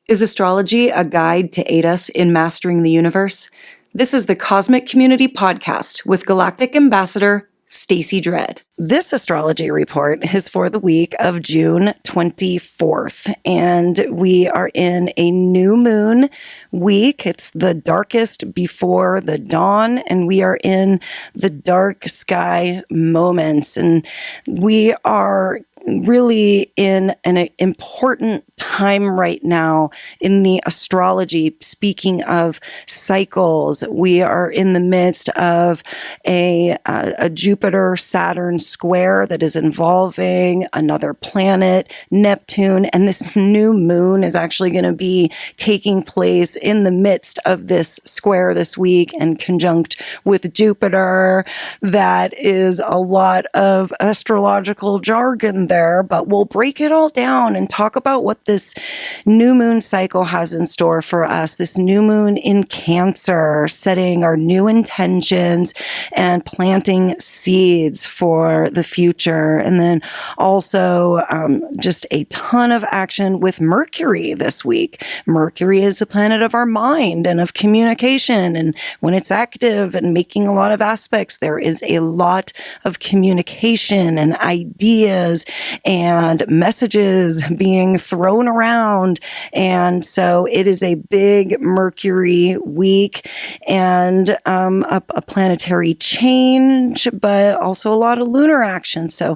Is astrology a guide to aid us in mastering the universe? This is the Cosmic Community Podcast with Galactic Ambassador Stacey Dredd. This astrology report is for the week of June 24th, and we are in a new moon week. It's the darkest before the dawn, and we are in the dark sky moments, and we are really in an important time right now in the astrology. Speaking of cycles, we are in the midst of a Jupiter-Saturn square that is involving another planet, Neptune, and this new moon is actually going to be taking place in the midst of this square this week and conjunct with Jupiter. That is a lot of astrological jargon there, but we'll break it all down and talk about what this new moon cycle has in store for us. This new moon in Cancer, setting our new intentions and planting seeds for the future. And then also just a ton of action with Mercury this week. Mercury is the planet of our mind and of communication. And when it's active and making a lot of aspects, there is a lot of communication and ideas and messages being thrown around. And so it is a big Mercury week and a planetary change, but also a lot of lunar action. So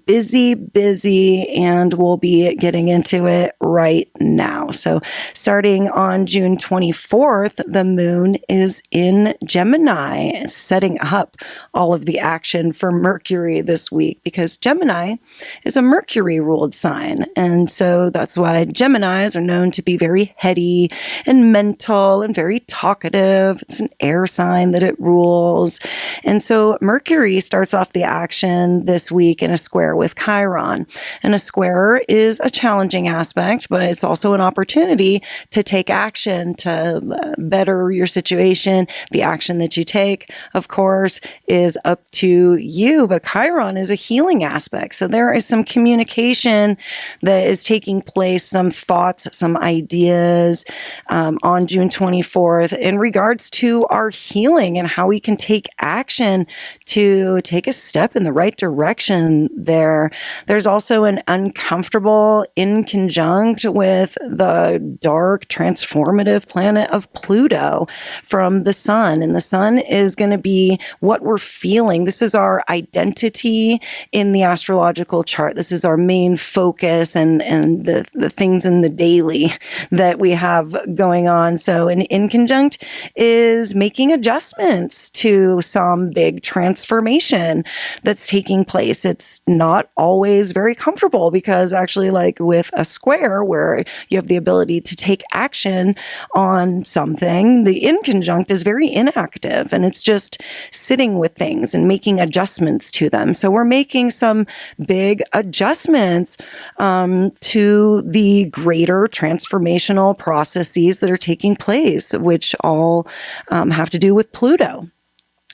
busy, and we'll be getting into it right now. So starting on June 24th, the moon is in Gemini, setting up all of the action for Mercury this week, because Gemini is a Mercury-ruled sign. And so that's why Geminis are known to be very heady and mental and very talkative. It's an air sign that it rules. And so Mercury starts off the action this week in a square with Chiron. And a square is a challenging aspect, but it's also an opportunity to take action to better your situation. The action that you take, of course, is up to you, but Chiron is a healing aspect. So there is some communication that is taking place, some thoughts, some ideas on June 24th in regards to our healing and how we can take action to take a step in the right direction there. There's also an uncomfortable in conjunct with the dark transformative planet of Pluto from the sun. And the sun is going to be what we're feeling. This is our identity in the astrological chart. This is our main focus and the things in the daily that we have going on. So an in conjunct is making adjustments to some big transformation that's taking place. It's not always very comfortable because actually, like with a square where you have the ability to take action on something, the in conjunct is very inactive and it's just sitting with things and making adjustments to them. So we're making some big adjustments to the greater transformational processes that are taking place, which all have to do with Pluto.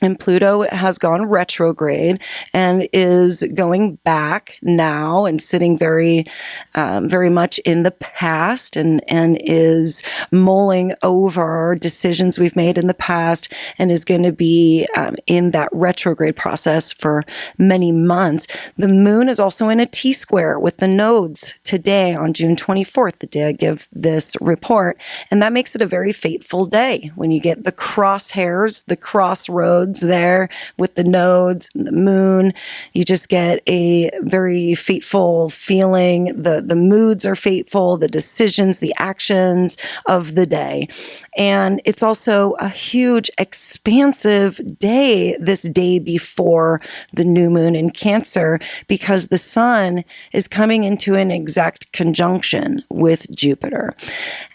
And Pluto has gone retrograde and is going back now and sitting very much in the past and is mulling over decisions we've made in the past and is going to be in that retrograde process for many months. The moon is also in a T-square with the nodes today on June 24th, the day I give this report. And that makes it a very fateful day when you get the crosshairs, the crossroads there with the nodes and the moon. You just get a very fateful feeling. The moods are fateful, the decisions, the actions of the day. And it's also a huge, expansive day, this day before the new moon in Cancer, because the sun is coming into an exact conjunction with Jupiter.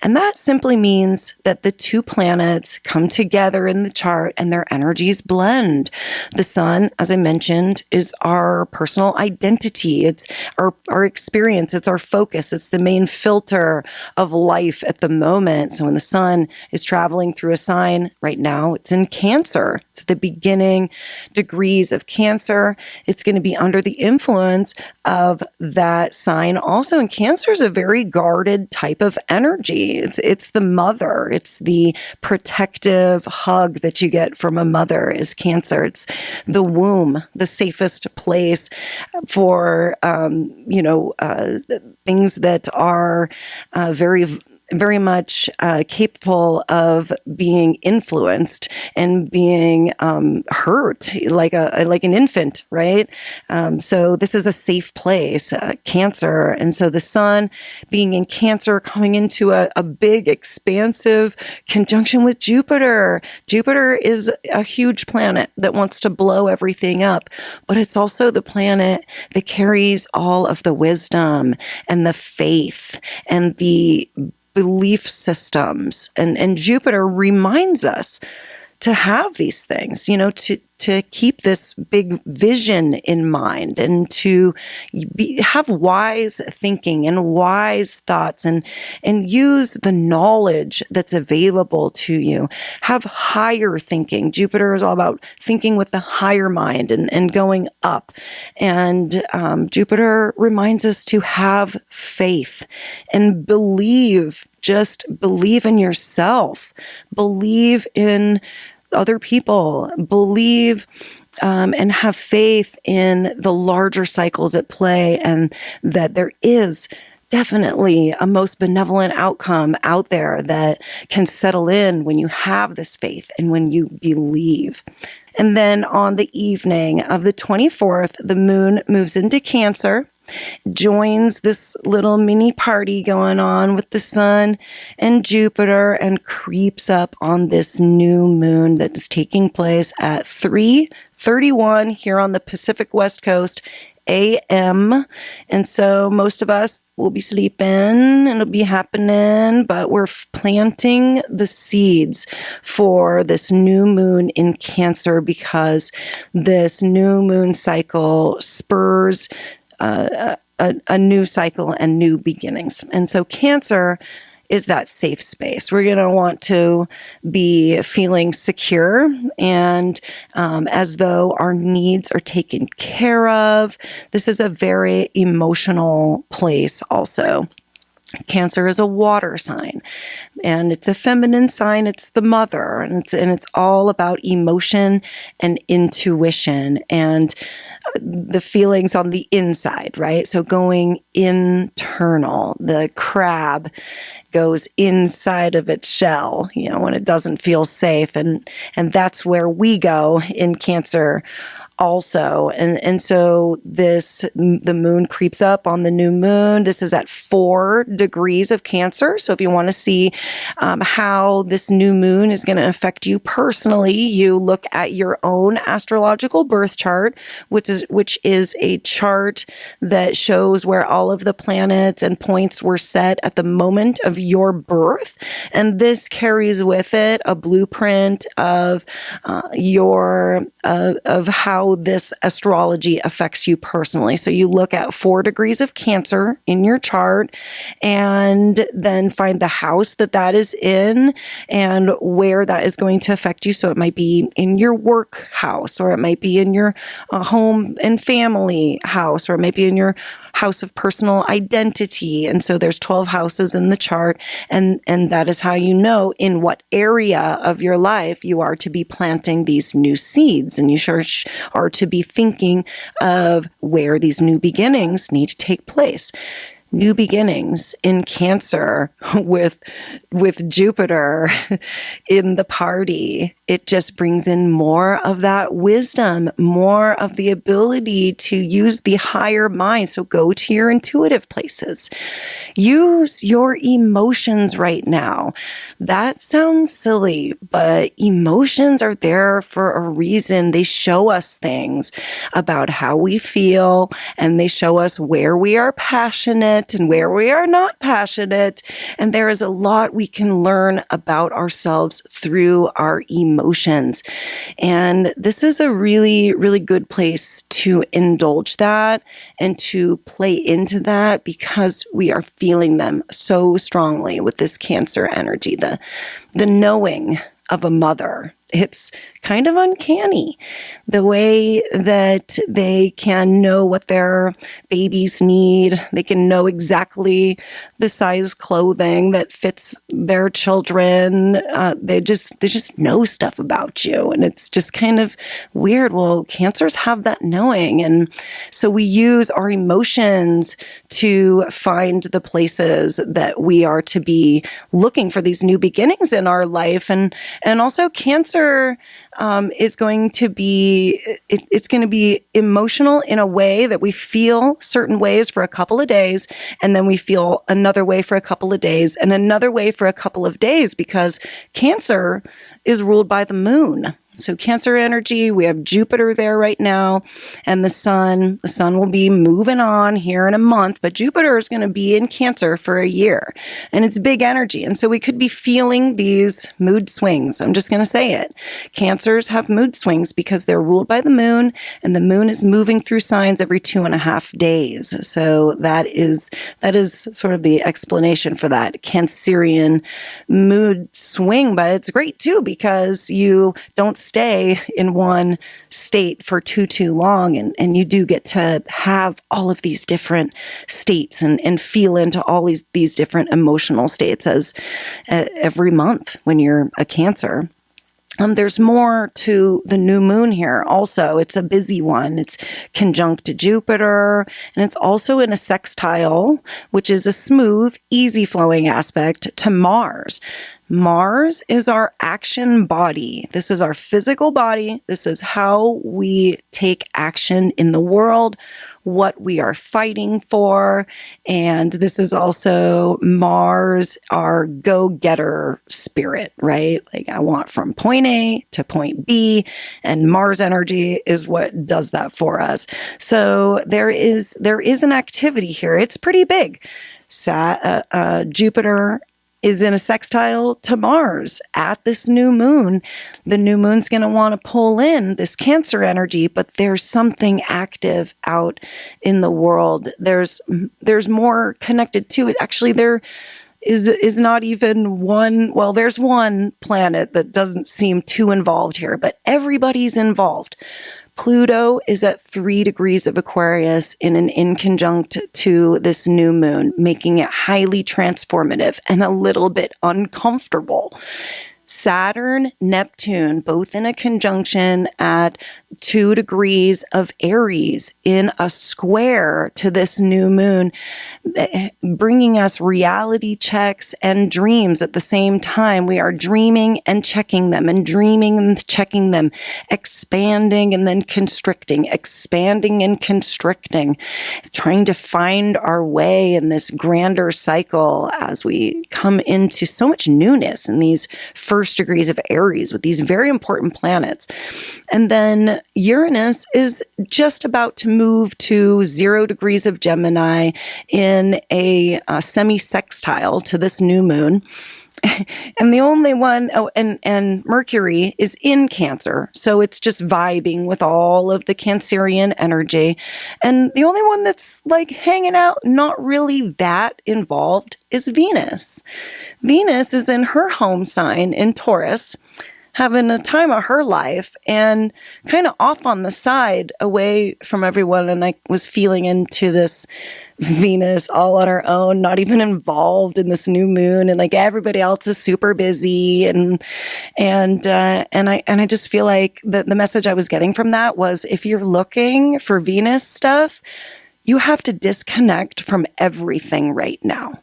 And that simply means that the two planets come together in the chart and their energies energies blend. The sun, as I mentioned, is our personal identity. It's our experience. It's our focus. It's the main filter of life at the moment. So when the sun is traveling through a sign right now, it's in Cancer. It's at the beginning degrees of Cancer. It's going to be under the influence of that sign. Also, in Cancer is a very guarded type of energy. It's the mother. It's the protective hug that you get from a mother is Cancer. It's the womb, the safest place for, things that are very much capable of being influenced and being hurt, like an infant, right? So this is a safe place, Cancer, and so the sun being in Cancer, coming into a big, expansive conjunction with Jupiter. Jupiter is a huge planet that wants to blow everything up, but it's also the planet that carries all of the wisdom and the faith and the belief systems. And Jupiter reminds us to have these things, to keep this big vision in mind and to have wise thinking and wise thoughts and use the knowledge that's available to you. Have higher thinking. Jupiter is all about thinking with the higher mind and going up. And Jupiter reminds us to have faith and believe. Just believe in yourself. Believe in other people, believe and have faith in the larger cycles at play, and that there is definitely a most benevolent outcome out there that can settle in when you have this faith and when you believe. And then on the evening of the 24th, the moon moves into Cancer, joins this little mini party going on with the sun and Jupiter, and creeps up on this new moon that is taking place at 3:31 here on the Pacific West Coast a.m. And so most of us will be sleeping and it'll be happening, but we're planting the seeds for this new moon in Cancer, because this new moon cycle spurs a new cycle and new beginnings. And so Cancer is that safe space. We're going to want to be feeling secure and as though our needs are taken care of. This is a very emotional place also. Cancer is a water sign, and it's a feminine sign. It's the mother, and it's all about emotion and intuition and the feelings on the inside, right? So going internal, the crab goes inside of its shell, when it doesn't feel safe, and that's where we go in Cancer also. And so the moon creeps up on the new moon. This is at 4 degrees of Cancer. So if you want to see how this new moon is going to affect you personally, you look at your own astrological birth chart, which is a chart that shows where all of the planets and points were set at the moment of your birth. And this carries with it a blueprint of of how this astrology affects you personally. So you look at 4 degrees of Cancer in your chart, and then find the house that is in and where that is going to affect you. So it might be in your work house, or it might be in your home and family house, or it might be in your house of personal identity. And so there's 12 houses in the chart, and that is how you know in what area of your life you are to be planting these new seeds. And you sure are to be thinking of where these new beginnings need to take place. New beginnings in Cancer with Jupiter in the party. It just brings in more of that wisdom, more of the ability to use the higher mind. So go to your intuitive places. Use your emotions right now. That sounds silly, but emotions are there for a reason. They show us things about how we feel, and they show us where we are passionate, passionate and where we are not passionate. And there is a lot we can learn about ourselves through our emotions. And this is a really, really good place to indulge that and to play into that because we are feeling them so strongly with this Cancer energy, the knowing of a mother. It's kind of uncanny the way that they can know what their babies need. They can know exactly the size clothing that fits their children. They just know stuff about you. And it's just kind of weird. Well, Cancers have that knowing. And so we use our emotions to find the places that we are to be looking for these new beginnings in our life. And also Cancer is going to be, it's going to be emotional in a way that we feel certain ways for a couple of days, and then we feel another way for a couple of days, and another way for a couple of days, because Cancer is ruled by the moon. So Cancer energy, we have Jupiter there right now, and the sun will be moving on here in a month, but Jupiter is going to be in Cancer for a year, and it's big energy. And so we could be feeling these mood swings. I'm just going to say it. Cancers have mood swings because they're ruled by the moon, and the moon is moving through signs every 2.5 days. So that is sort of the explanation for that Cancerian mood swing. But it's great too, because you don't stay in one state for too long, and you do get to have all of these different states and feel into all these different emotional states as every month when you're a Cancer. There's more to the new moon here. Also, it's a busy one. It's conjunct to Jupiter, and it's also in a sextile, which is a smooth, easy flowing aspect to Mars. Mars is our action body. This is our physical body. This is how we take action in the world, what we are fighting for. And this is also Mars, our go-getter spirit, right? Like, I want from point A to point B, and Mars energy is what does that for us. So there is an activity here. It's pretty big. Jupiter is in a sextile to Mars at this new moon. The new moon's going to want to pull in this Cancer energy, but there's something active out in the world. There's more connected to it. Actually, there is not even one, well, there's one planet that doesn't seem too involved here, but everybody's involved. Pluto is at 3 degrees of Aquarius in an inconjunct to this new moon, making it highly transformative and a little bit uncomfortable. Saturn, Neptune, both in a conjunction at 2 degrees of Aries in a square to this new moon, bringing us reality checks and dreams at the same time. We are dreaming and checking them, and dreaming and checking them, expanding and then constricting, expanding and constricting, trying to find our way in this grander cycle as we come into so much newness in these first degrees of Aries with these very important planets. And then Uranus is just about to move to 0 degrees of Gemini in a semi-sextile to this new moon. And the only one, and Mercury is in Cancer, so it's just vibing with all of the Cancerian energy. And the only one that's like hanging out, not really that involved, is Venus. Venus is in her home sign in Taurus, having a time of her life and kind of off on the side away from everyone. And I was feeling into this Venus all on her own, not even involved in this new moon, and like everybody else is super busy, and I just feel like the message I was getting from that was, if you're looking for Venus stuff, you have to disconnect from everything right now.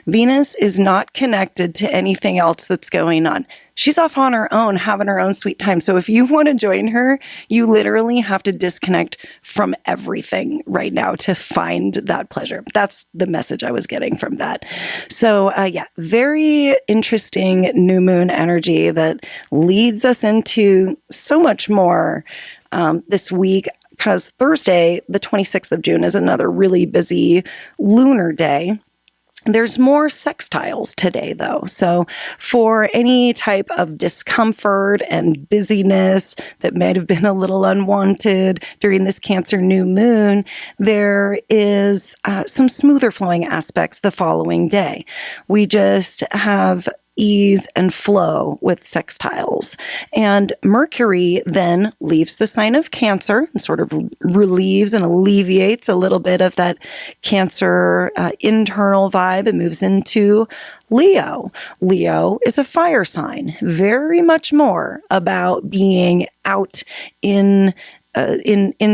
Venus is not connected to anything else that's going on. She's off on her own, having her own sweet time. So if you want to join her, you literally have to disconnect from everything right now to find that pleasure. That's the message I was getting from that. So very interesting new moon energy that leads us into so much more this week. because Thursday, the 26th of June, is another really busy lunar day. There's more sextiles today, though. So for any type of discomfort and busyness that might have been a little unwanted during this Cancer new moon, there is some smoother flowing aspects the following day. We just have ease and flow with sextiles. And Mercury then leaves the sign of Cancer and sort of relieves and alleviates a little bit of that Cancer internal vibe and moves into Leo. Leo is a fire sign, very much more about being out in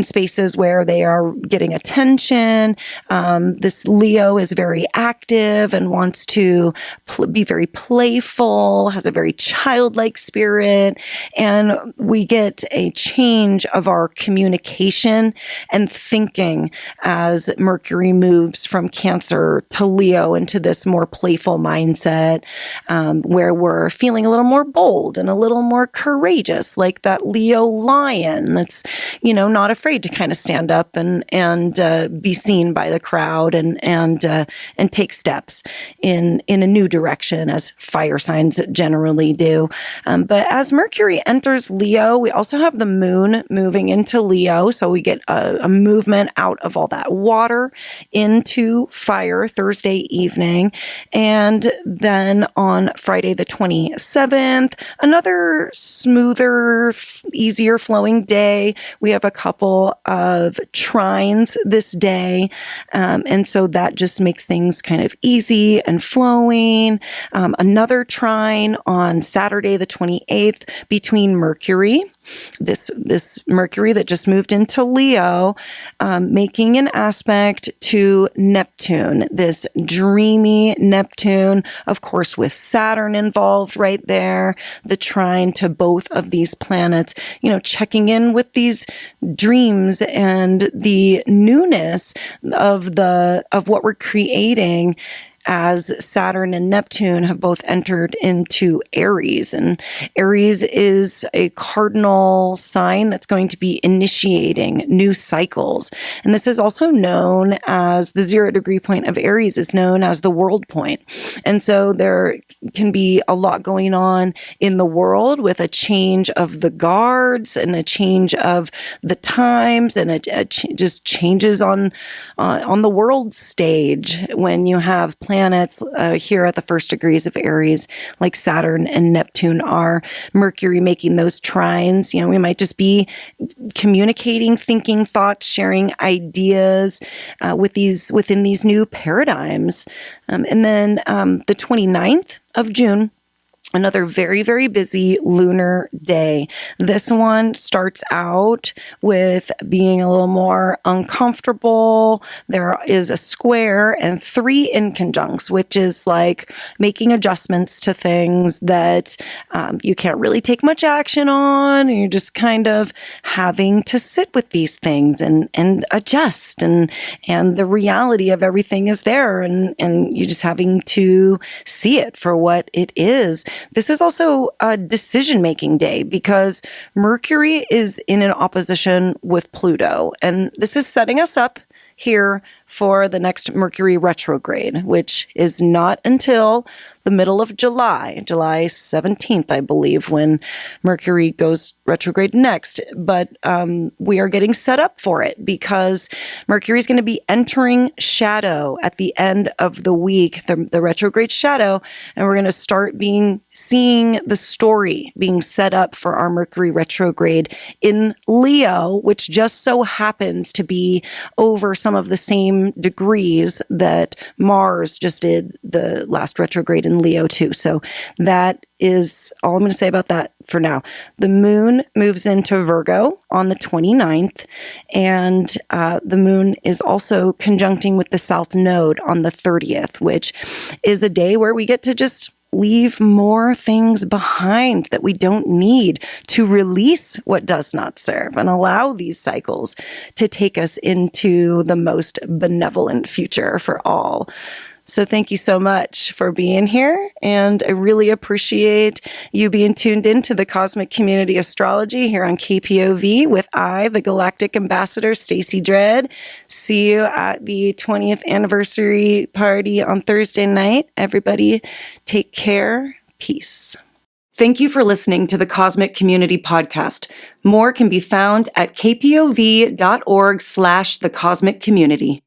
spaces where they are getting attention. This Leo is very active and wants to be very playful, has a very childlike spirit, and we get a change of our communication and thinking as Mercury moves from Cancer to Leo into this more playful mindset, where we're feeling a little more bold and a little more courageous, like that Leo lion that's not afraid to kind of stand up and be seen by the crowd and take steps in a new direction, as fire signs generally do. But as Mercury enters Leo, we also have the moon moving into Leo, so we get a movement out of all that water into fire Thursday evening, and then on Friday the 27th, another smoother, easier flowing day. We have a couple of trines this day, and so that just makes things kind of easy and flowing. Another trine on Saturday the 28th between Mercury, this Mercury that just moved into Leo, making an aspect to Neptune, this dreamy Neptune, of course, with Saturn involved right there, the trine to both of these planets, checking in with these dreams and the newness of what we're creating, as Saturn and Neptune have both entered into Aries. And Aries is a cardinal sign that's going to be initiating new cycles. And this is also known as the 0 degree point of Aries is known as the world point. And so there can be a lot going on in the world with a change of the guards and a change of the times, and it just changes on the world stage when you have planets here at the first degrees of Aries, like Saturn and Neptune are. Mercury making those trines. We might just be communicating, thinking, thoughts, sharing ideas within these new paradigms. And then the 29th of June, another very, very busy lunar day. This one starts out with being a little more uncomfortable. There is a square and 3 inconjuncts, which is like making adjustments to things that you can't really take much action on. And you're just kind of having to sit with these things and adjust, and the reality of everything is there, and you're just having to see it for what it is. This is also a decision-making day because Mercury is in an opposition with Pluto, and this is setting us up here for the next Mercury retrograde, which is not until the middle of July 17th, I believe, when Mercury goes retrograde next. But we are getting set up for it because Mercury is going to be entering shadow at the end of the week, the retrograde shadow, and we're going to start seeing the story being set up for our Mercury retrograde in Leo, which just so happens to be over some of the same degrees that Mars just did the last retrograde in Leo too. So that is all I'm going to say about that for now. The moon moves into Virgo on the 29th, and the moon is also conjuncting with the South Node on the 30th, which is a day where we get to just leave more things behind that we don't need, to release what does not serve and allow these cycles to take us into the most benevolent future for all. So thank you so much for being here. And I really appreciate you being tuned into the Cosmic Community Astrology here on KPOV with the Galactic Ambassador, Stacey Dredd. See you at the 20th anniversary party on Thursday night. Everybody take care. Peace. Thank you for listening to the Cosmic Community Podcast. More can be found at kpov.org/thecosmiccommunity.